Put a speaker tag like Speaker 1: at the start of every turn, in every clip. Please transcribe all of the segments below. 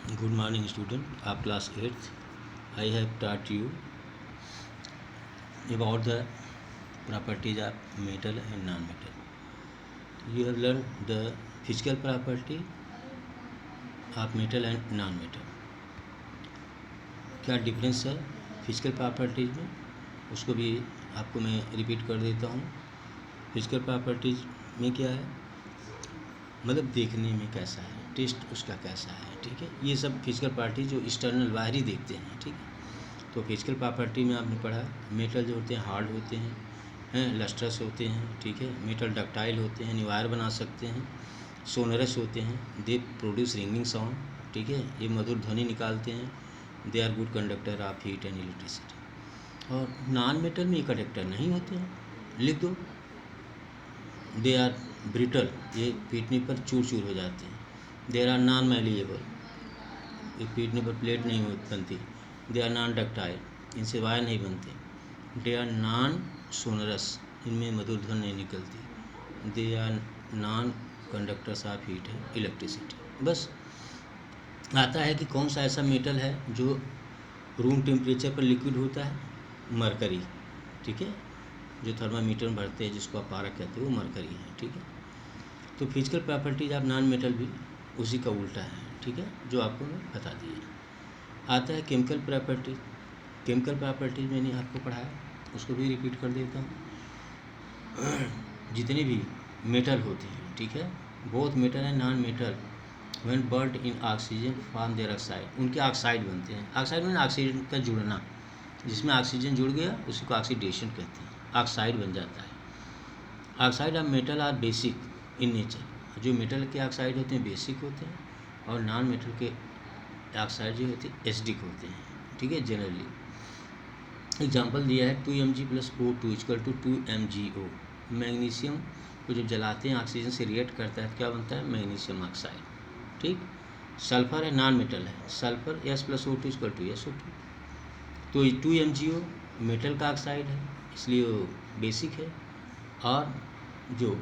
Speaker 1: Good morning, student of class 8th. I have taught you about the properties of metal and non-metal. You have learned the physical property of metal and non-metal. क्या difference है physical properties में, उसको भी आपको मैं repeat कर देता हूँ. फिजिकल प्रॉपर्टीज़ में क्या है, मतलब देखने में कैसा है, टेस्ट उसका कैसा है. ठीक है, ये सब फिजिकल प्रॉपर्टी जो एक्सटर्नल बाहरी देखते हैं. ठीक है, तो फिजिकल प्रॉपर्टी में आपने पढ़ा मेटल जो होते हैं हार्ड होते हैं, लस्ट्रस होते हैं. ठीक है, मेटल डक्टाइल होते हैं, वायर बना सकते हैं. सोनरस होते हैं, दे प्रोड्यूस रिंगिंग साउंड. ठीक है, ये मधुर ध्वनि निकालते हैं. They are good conductor of heat and electricity. और नॉन मेटल में ये कंडक्टर नहीं होते हैं, लिख दो. दे आर ब्रिटल, ये पीटने पर चूर चूर हो जाते हैं. देर आर नॉन मैलिएबल, ये पीटने पर प्लेट नहीं बनती. दे आर नॉन डक्टाइल, इनसे वायर नहीं बनते. दे आर नॉन सोनरस, इनमें मधुर ध्वनि नहीं निकलती. They are non conductors of heat and electricity. बस आता है कि कौन सा ऐसा मेटल है जो रूम टेम्परेचर पर लिक्विड होता है, मरकरी. ठीक है, जो थर्मामीटर में भरते हैं जिसको आप पारा कहते हो, वो मरकरी है. ठीक है, तो physical properties of non metal भी उसी का उल्टा है. ठीक है, जो आपको मैं बता दिया. आता है केमिकल प्रॉपर्टीज. केमिकल प्रॉपर्टीज मैंने आपको पढ़ाया, उसको भी रिपीट कर देता हूँ. जितने भी मेटल होते हैं, ठीक है, both metal and non metal when burned in oxygen form their oxide, उनके ऑक्साइड बनते हैं. ऑक्साइड में ऑक्सीजन का जुड़ना, जिसमें ऑक्सीजन जुड़ गया उसी को ऑक्सीडेशन कहते हैं, ऑक्साइड बन जाता है. Oxide of metal are basic in nature. जो मेटल के ऑक्साइड होते हैं बेसिक होते हैं, और नॉन मेटल के ऑक्साइड जो होते हैं एसिडिक होते हैं. ठीक है, जनरली एग्जांपल दिया है 2Mg + O2 = 2MgO. मैग्नीशियम को जब जलाते हैं ऑक्सीजन से रिएक्ट करता है तो क्या बनता है, मैग्नीशियम ऑक्साइड. ठीक, सल्फर है, नॉन मेटल है, सल्फर S + O2 = SO2. तो 2MgO मेटल का ऑक्साइड है, इसलिए वो बेसिक है. और जो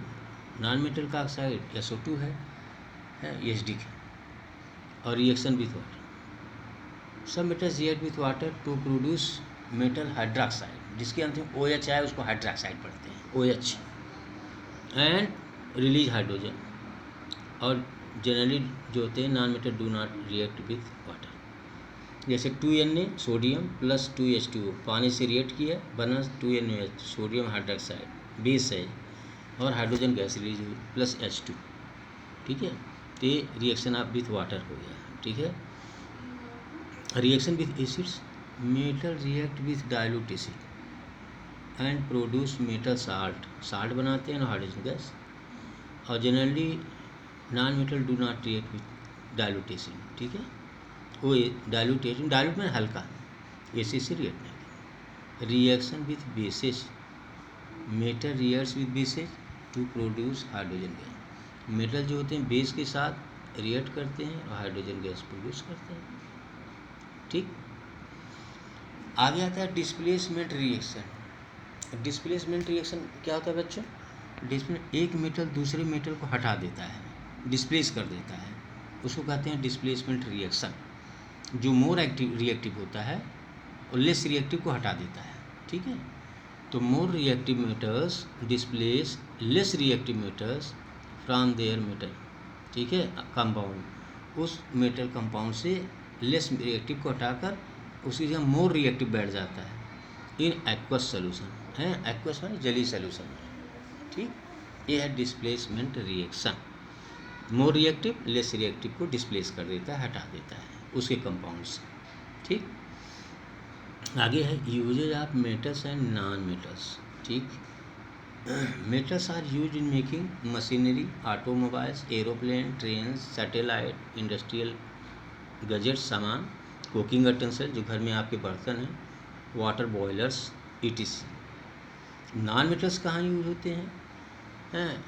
Speaker 1: नॉन मेटल का ऑक्साइड SO2 है एसिडिक है. और रिएक्शन विथ वाटर, सब metals react with water to produce metal hydroxide, जिसके अंत में OH आए उसको हाइड्रोक्साइड पढ़ते हैं, OH, एंड रिलीज हाइड्रोजन. और जनरली जो होते हैं non metal do not react with water. जैसे 2Na सोडियम + 2H2O, पानी से रिएक्ट किया बना 2NaOH, सोडियम हाइड्रोक्साइड बेस है, और हाइड्रोजन गैस रिलीज हुई +H2. ठीक है, तो ये रिएक्शन ऑफ विथ वाटर हो गया. ठीक है, reaction with acids, metal react with dilute acid and produce metal salt, salt बनाते हैं ना हाइड्रोजन गैस. और generally non metal do not react with dilute acid. ठीक है, वो डाइल्यूट एसिड, डाइल्यूट में हल्का, एसिड से रिएक्ट नहीं. Reaction with bases, metal reacts with bases to produce hydrogen gas. Metal जो होते हैं बेस के साथ रिएक्ट करते हैं और हाइड्रोजन गैस प्रोड्यूस करते हैं. ठीक, आगे आता है डिस्प्लेसमेंट रिएक्शन. डिस्प्लेसमेंट रिएक्शन क्या होता है बच्चों, डिस्प्लेसमेंट एक मेटल दूसरे मेटल को हटा देता है, डिस्प्लेस कर देता है, उसको कहते हैं डिस्प्लेसमेंट रिएक्शन. जो मोर रिएक्टिव होता है और लेस रिएक्टिव को हटा देता है. ठीक है, तो more reactive metals displace less reactive metals from their metal. ठीक है, कंपाउंड, उस मेटल कंपाउंड से लेस रिएक्टिव को हटाकर उसकी जगह मोर रिएक्टिव बैठ जाता है इन एक्वस सोल्यूशन. है, एक्वस में जली सोल्यूशन में. ठीक, ये है displacement reaction. More reactive less reactive को डिस्प्लेस कर देता है, हटा देता है उसके कंपाउंड से. ठीक, आगे है uses of metals and non metals. ठीक, metals are use in making machinery, automobiles, aeroplane, train, satellite, industrial gadgets सामान, कुकिंग यूटेंसिल जो घर में आपके बर्तन हैं, water boilers, ETC. Non metals कहाँ यूज होते हैं,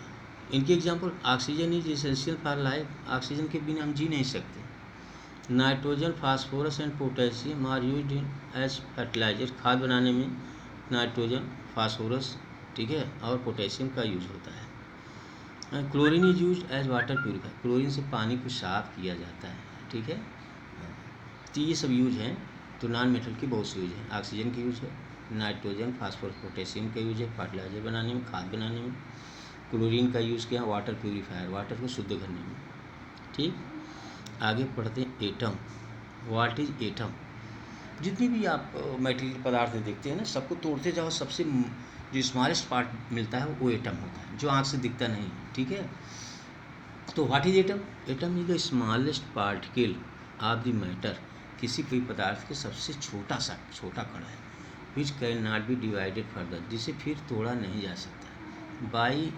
Speaker 1: इनके example oxygen is essential for life, oxygen के बिना हम जी नहीं सकते. Nitrogen, phosphorus and potassium are used in as fertiliser, खाद बनाने में नाइट्रोजन, फास्फोरस, ठीक है, और पोटेशियम का यूज होता है. Chlorine is use as water purifier, chlorine से पानी को साफ किया जाता है. ठीक है, तो ये सब यूज हैं। तो नॉन मेटल की बहुत सी यूज है। ऑक्सीजन की यूज है, नाइट्रोजन, फास्फोरस, पोटेशियम का यूज है फर्टिलाइजर बनाने में, खाद बनाने में। क्लोरीन का यूज़ किया वाटर प्यूरीफायर, वाटर को शुद्ध करने में। ठीक, आगे पढ़ते हैं एटम। What is atom? जितनी भी आप मटेरियल पदार्थ देखते हैं ना, सबको तोड़ते जाओ, सबसे जो स्मॉलेस्ट पार्ट मिलता है वो एटम होता है, जो आँख से दिखता नहीं है। ठीक है, तो what is atom? Atom is the smallest particle of the matter, किसी कोई पदार्थ के सबसे छोटा कण है, which can not be divided further, जिसे फिर तोड़ा नहीं जा सकता, by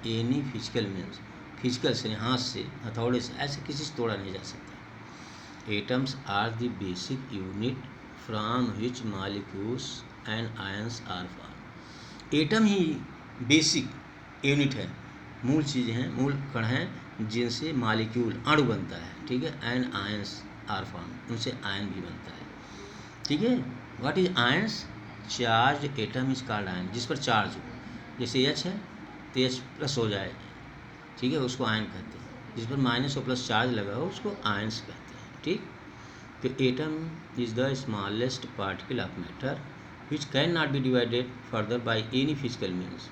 Speaker 1: any physical means, physical से, हाथ से, हथौड़े से, ऐसे किसी से तोड़ा नहीं जा सकता। Atoms are the basic unit from which molecules and ions are form. Atom ही बेसिक यूनिट है, मूल चीज़ हैं, मूल कण हैं जिनसे मॉलिक्यूल, अणु बनता है। ठीक है, एंड आयंस आर फॉर्म, उनसे आयन भी बनता है। ठीक है, what is ions? Charge atom is called ion, जिस पर चार्ज हो, जैसे एच है तो एच प्लस हो जाए, ठीक है, उसको आयन कहते हैं। जिस पर माइनस और प्लस चार्ज लगा हो उसको आयंस कहते हैं। ठीक, तो atom is the smallest particle of matter which can not be divided further by any physical means.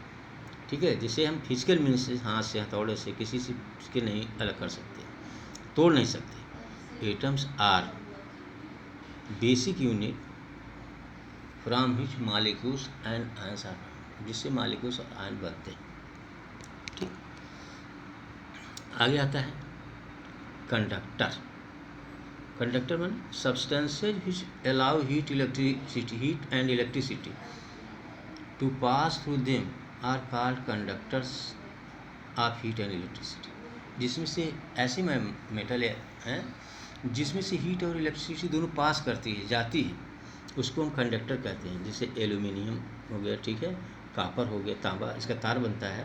Speaker 1: ठीक है, जिसे हम फिजिकल मीन्स से, हाथ से, हथौड़े से, किसी से के नहीं अलग कर सकते, तोड़ नहीं सकते। Atoms are basic unit from which molecules and ions are, जिससे मॉलिक्यूल्स और आयन बनते हैं। ठीक, आगे आता है कंडक्टर। कंडक्टर मान substances which allow heat and electricity to pass through them are called conductors of heat and electricity. जिसमें से ऐसे मेटल हैं जिसमें से हीट और इलेक्ट्रिसिटी दोनों पास करती है, जाती है, उसको हम कंडक्टर कहते हैं। जैसे एल्यूमिनियम हो गया, ठीक है, कॉपर हो गया, तांबा, इसका तार बनता है,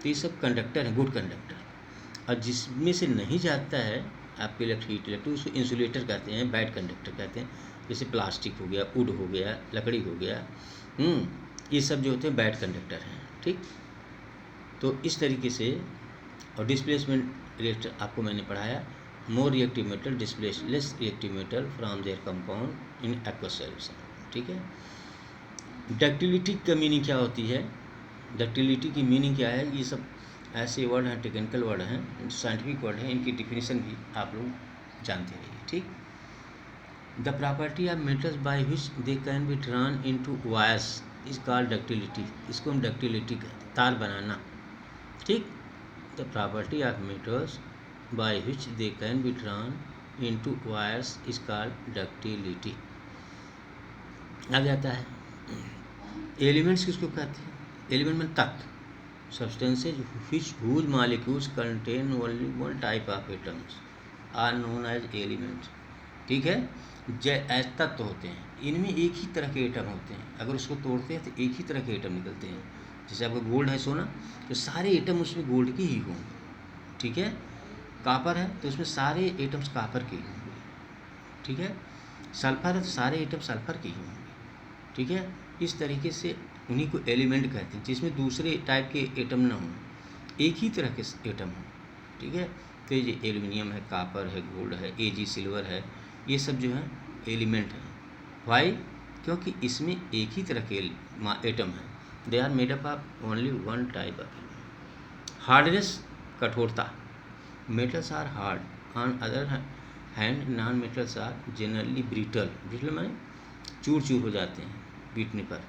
Speaker 1: तो ये सब कंडक्टर हैं, गुड कंडक्टर। और जिसमें से नहीं जाता है आपके हीट उसको इंसुलेटर कहते हैं, बैड कंडक्टर कहते हैं। जैसे प्लास्टिक हो गया, वुड हो गया, लकड़ी हो गया, ये सब जो होते हैं बैड कंडक्टर हैं। ठीक, तो इस तरीके से। और डिस्प्लेसमेंट रिएक्टर आपको मैंने पढ़ाया, more reactive metal displace less reactive metal from there compound in aqueous solution. ठीक है, डक्टिलिटी का मीनिंग क्या होती है? डक्टिलिटी की मीनिंग क्या है? ये सब ऐसे वर्ड हैं, टेक्निकल वर्ड हैं, साइंटिफिक वर्ड हैं, इनकी डिफिनीशन भी आप लोग जानते रहिए। ठीक, the property of metals by which they can be drawn into wires is called ductility. इसको हम डक्टिलिटी कहते हैं, तार बनाना। ठीक, the property of metals by which they can be drawn into wires is called ductility. आगे आता है elements किसको कहते हैं? एलिमेंट में तत्व, substances which whose molecules contain only one type of atoms are known as elements। ठीक है, तत्व होते हैं, इनमें एक ही तरह के एटम होते हैं, अगर उसको तोड़ते हैं तो एक ही तरह के एटम निकलते हैं। जैसे आपका गोल्ड है, सोना, तो सारे एटम उसमें गोल्ड के ही होंगे। ठीक है, कॉपर है तो उसमें सारे एटम्स कॉपर के ही होंगे। ठीक है, सल्फर है तो सारे एटम सल्फर के ही होंगे। ठीक है, इस तरीके से उन्हीं को एलिमेंट कहते हैं, जिसमें दूसरे टाइप के एटम ना हों, एक ही तरह के एटम हों। ठीक है, तो ये एल्यूमिनियम है, कॉपर है, गोल्ड है, एजी सिल्वर है, ये सब जो है एलिमेंट हैं। वाई? क्योंकि इसमें एक ही तरह के एटम हैं। They are made up of only one type of element. Hardness, कठोरता, metals are hard on other hand non metals are generally brittle. Brittle माने चूर चूर हो जाते हैं पीटने पर।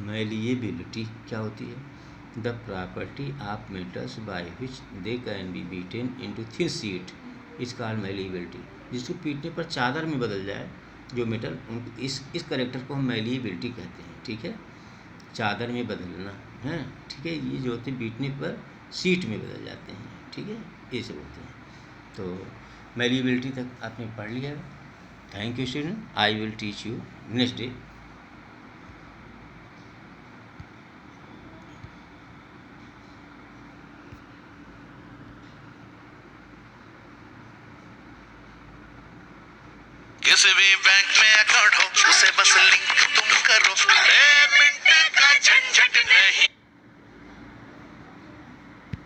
Speaker 1: मैलिएबिलिटी क्या होती है? The property of metals by which they can be beaten into thin sheet is called malleability. जिसको पीटने पर चादर में बदल जाए जो मेटल, उनको इस करेक्टर को हम मैलिएबिलिटी कहते हैं। ठीक है, चादर में बदलना है। ठीक है, ये जो होते हैं बीटने पर शीट में बदल जाते हैं। ठीक है, ये सब होते हैं। तो मैलिएबिलिटी तक आपने पढ़ लिया। Thank you student, I will teach you next day.
Speaker 2: किसी भी बैंक में अकाउंट हो उसे बस लिंक तुम करो, पेमेंट का झंझट नहीं।